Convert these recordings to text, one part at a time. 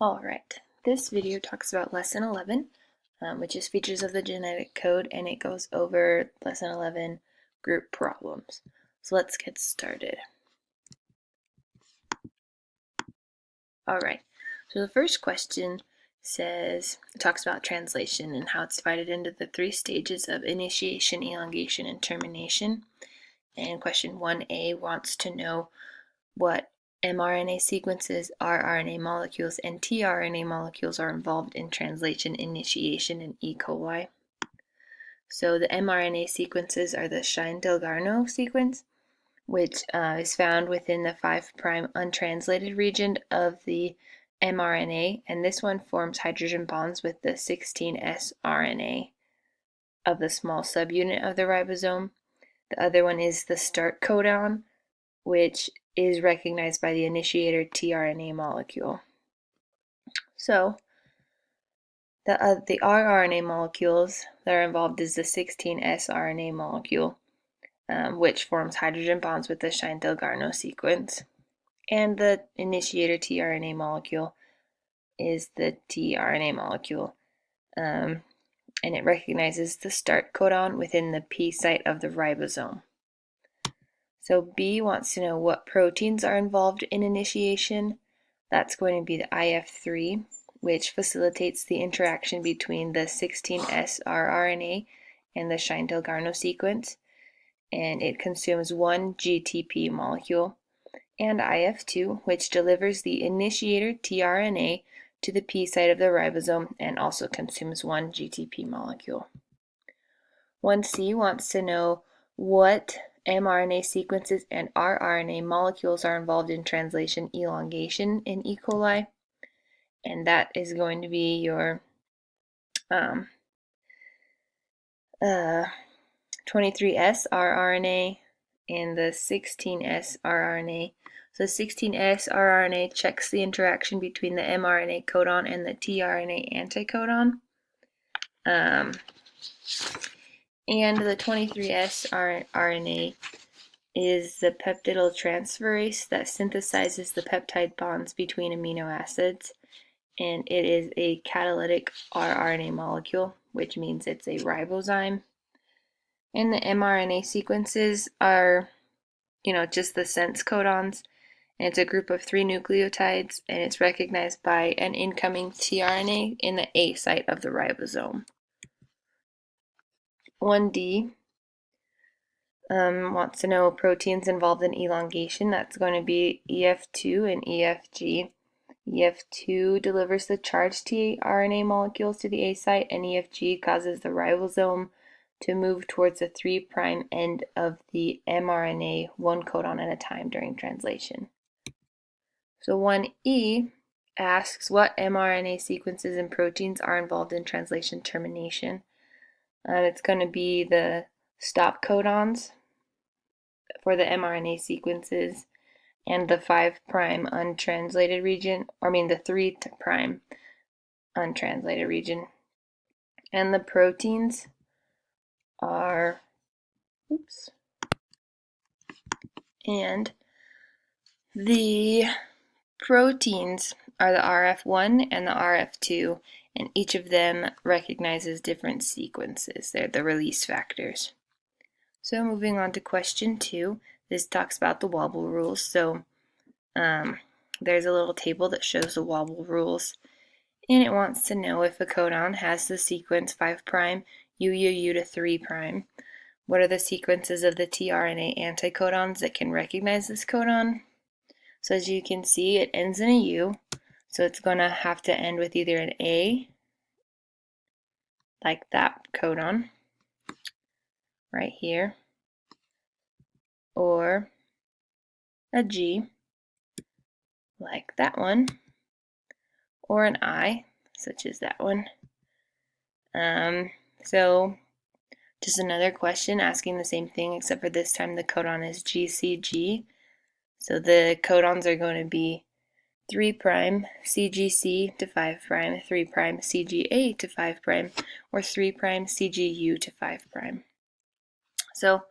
Alright, this video talks about Lesson 11, which is features of the genetic code, and it goes over Lesson 11 group problems. So let's get started. Alright, so the first question talks about translation and how it's divided into the three stages of initiation, elongation, and termination. And question 1a wants to know what mRNA sequences, rRNA molecules, and tRNA molecules are involved in translation, initiation, in E. coli. So the mRNA sequences are the Shine-Delgarno sequence, which is found within the 5' untranslated region of the mRNA, and this one forms hydrogen bonds with the 16S RNA of the small subunit of the ribosome. The other one is the start codon, which is recognized by the initiator tRNA molecule. So the rRNA molecules that are involved is the 16S RNA molecule, which forms hydrogen bonds with the Shine-Delgarno sequence. And the initiator tRNA molecule is the tRNA molecule, and it recognizes the start codon within the P site of the ribosome. So B wants to know what proteins are involved in initiation. That's going to be the IF3, which facilitates the interaction between the 16S rRNA and the Shine-Delgarno sequence, and it consumes one GTP molecule, and IF2, which delivers the initiator tRNA to the P site of the ribosome and also consumes one GTP molecule. 1C wants to know what mRNA sequences and rRNA molecules are involved in translation elongation in E. coli, and that is going to be your 23S rRNA and the 16S rRNA. So the 16S rRNA checks the interaction between the mRNA codon and the tRNA anticodon. And the 23S RNA is the peptidyltransferase that synthesizes the peptide bonds between amino acids, and it is a catalytic rRNA molecule, which means it's a ribozyme. And the mRNA sequences are, just the sense codons, and it's a group of 3 nucleotides, and it's recognized by an incoming tRNA in the A site of the ribosome. 1D wants to know proteins involved in elongation. That's going to be EF2 and EFG. EF2 delivers the charged tRNA molecules to the A site, and EFG causes the ribosome to move towards the 3' end of the mRNA one codon at a time during translation. So 1E asks what mRNA sequences and proteins are involved in translation termination. It's going to be the stop codons for the mRNA sequences and the 5' untranslated region, the 3' untranslated region. And the proteins are, and the proteins are the RF1 and the RF2, and each of them recognizes different sequences. They're the release factors. So moving on to question 2, this talks about the wobble rules. So there's a little table that shows the wobble rules, and it wants to know if a codon has the sequence 5' UUU to 3'. What are the sequences of the tRNA anticodons that can recognize this codon? So as you can see, it ends in a U, so it's going to have to end with either an A, like that codon right here, or a G, like that one, or an I, such as that one. So just another question asking the same thing, except for this time the codon is GCG. So the codons are going to be 3' CGC to 5', 3' CGA to 5', or 3' CGU to 5'. So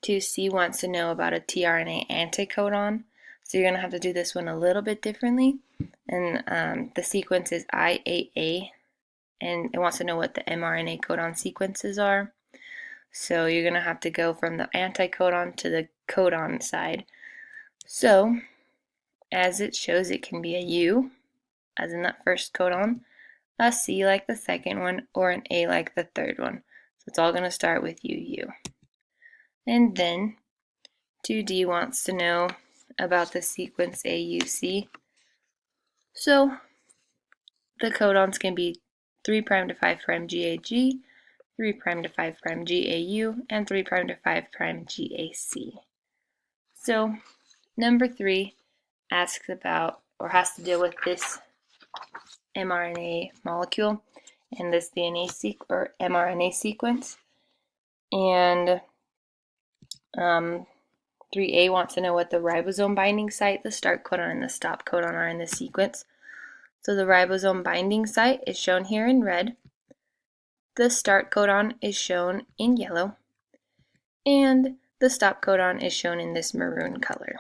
2C wants to know about a tRNA anticodon. So you're going to have to do this one a little bit differently. And the sequence is IAA, and it wants to know what the mRNA codon sequences are. So you're going to have to go from the anticodon to the codon side. So as it shows, it can be a U, as in that first codon, a C like the second one, or an A like the third one. So it's all going to start with UU. And then 2D wants to know about the sequence AUC. So the codons can be 3' to 5' GAG, 3' to 5' GAU, and 3' to 5' GAC. So number 3 asks about, or has to deal with, this mRNA molecule and this DNA or mRNA sequence. And 3A wants to know what the ribosome binding site, the start codon, and the stop codon are in the sequence. So the ribosome binding site is shown here in red. The start codon is shown in yellow. And the stop codon is shown in this maroon color.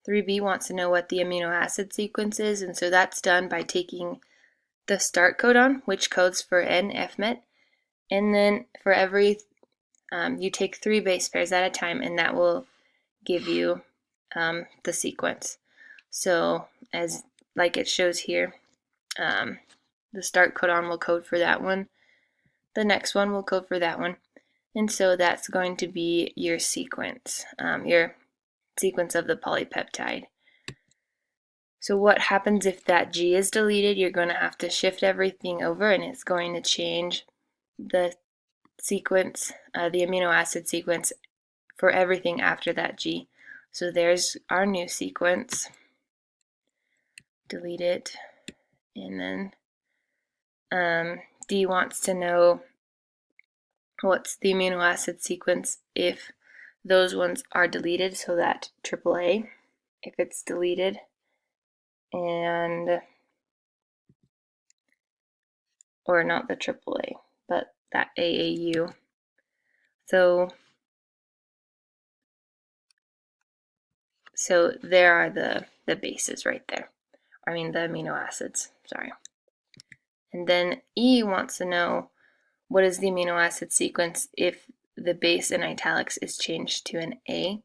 3B wants to know what the amino acid sequence is, and so that's done by taking the start codon, which codes for N-FMET, and then for every, you take 3 base pairs at a time, and that will give you the sequence. So as like it shows here, the start codon will code for that one, the next one will code for that one, and so that's going to be your sequence, your sequence of the polypeptide. So what happens if that G is deleted? You're going to have to shift everything over, and it's going to change the sequence, the amino acid sequence for everything after that G. So there's our new sequence. Delete it. And then D wants to know what's the amino acid sequence if those ones are deleted, so that AAA, if it's deleted, and or not the AAA, but that AAU. So there are the bases right there. I mean the amino acids, sorry. And then E wants to know what is the amino acid sequence if the base in italics is changed to an A.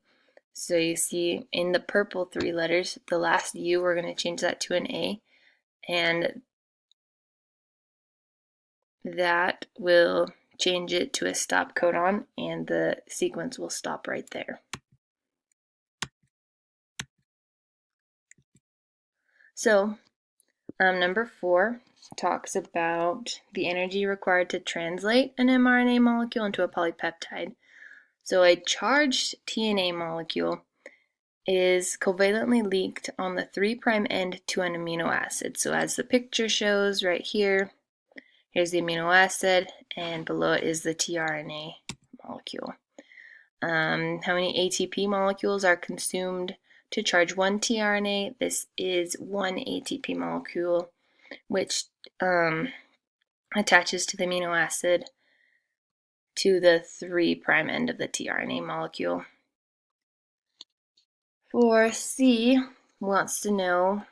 So you see in the purple 3 letters, the last U, we're going to change that to an A, and that will change it to a stop codon, and the sequence will stop right there. So number 4 talks about the energy required to translate an mRNA molecule into a polypeptide. So a charged TNA molecule is covalently linked on the 3' end to an amino acid. So as the picture shows right here, here's the amino acid, and below it is the tRNA molecule. How many ATP molecules are consumed to charge one tRNA? This is 1 ATP molecule, which attaches to the amino acid to the 3' end of the tRNA molecule. For C, wants to know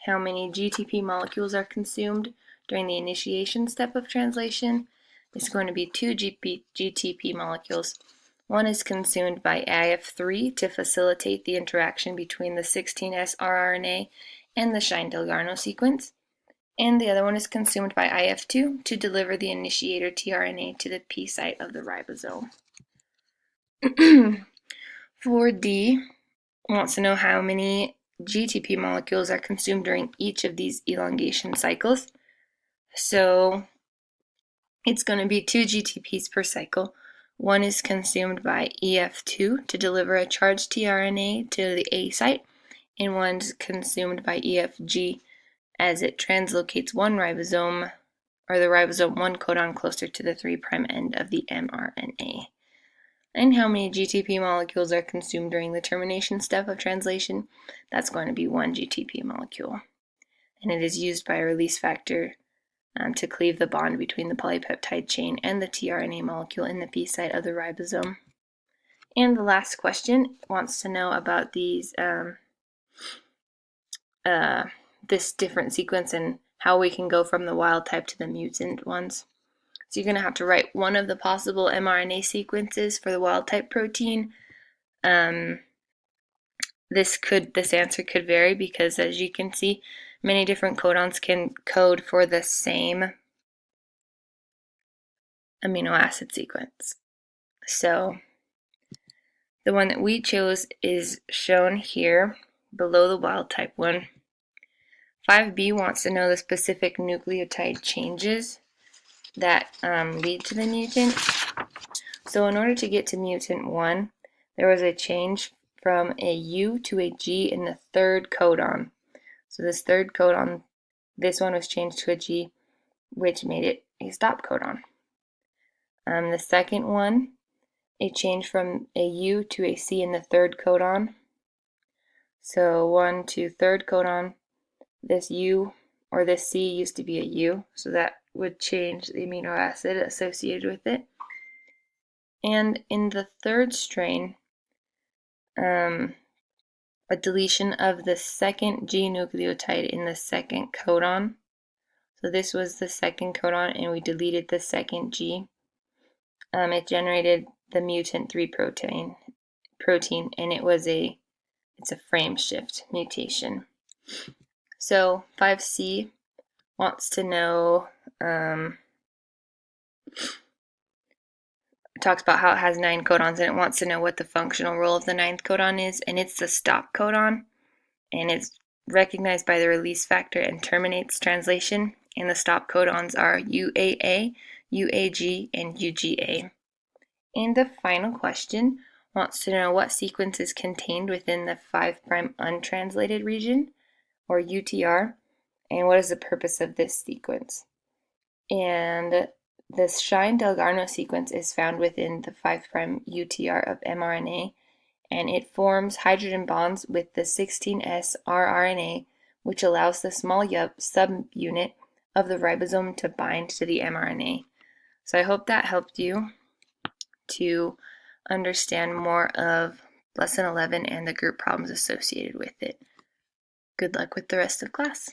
how many GTP molecules are consumed during the initiation step of translation. It's going to be 2 GTP molecules. One is consumed by IF3 to facilitate the interaction between the 16S rRNA and the Shine-Delgarno sequence, and the other one is consumed by IF2 to deliver the initiator tRNA to the P site of the ribosome. For D, wants to know how many GTP molecules are consumed during each of these elongation cycles. So it's going to be 2 GTPs per cycle. One is consumed by EF2 to deliver a charged tRNA to the A site, and one's consumed by EFG as it translocates one ribosome, or the ribosome 1 codon closer to the 3' end of the mRNA. And how many GTP molecules are consumed during the termination step of translation? That's going to be 1 GTP molecule. And it is used by a release factor to cleave the bond between the polypeptide chain and the tRNA molecule in the P site of the ribosome. And the last question wants to know about these this different sequence and how we can go from the wild type to the mutant ones. So you're going to have to write one of the possible mRNA sequences for the wild type protein. This answer could vary because, as you can see, many different codons can code for the same amino acid sequence. So the one that we chose is shown here below the wild type one. 5b wants to know the specific nucleotide changes that lead to the mutant. So in order to get to mutant 1, there was a change from a U to a G in the third codon. So this third codon, this one was changed to a G, which made it a stop codon. The second one, a change from a U to a C in the third codon. So 1 to third codon, this U or this C used to be a U, so that would change the amino acid associated with it. And in the third strain, a deletion of the second G nucleotide in the second codon. So this was the second codon, and we deleted the second G. It generated the mutant 3 protein, and it's a frame shift mutation. So 5C wants to know, talks about how it has 9 codons, and it wants to know what the functional role of the 9th codon is, and it's the stop codon, and it's recognized by the release factor and terminates translation, and the stop codons are UAA, UAG, and UGA. And the final question wants to know what sequence is contained within the 5' untranslated region, or UTR, and what is the purpose of this sequence. And the Shine-Delgarno sequence is found within the 5' UTR of mRNA, and it forms hydrogen bonds with the 16S rRNA, which allows the small subunit of the ribosome to bind to the mRNA. So I hope that helped you to understand more of Lesson 11 and the group problems associated with it. Good luck with the rest of class.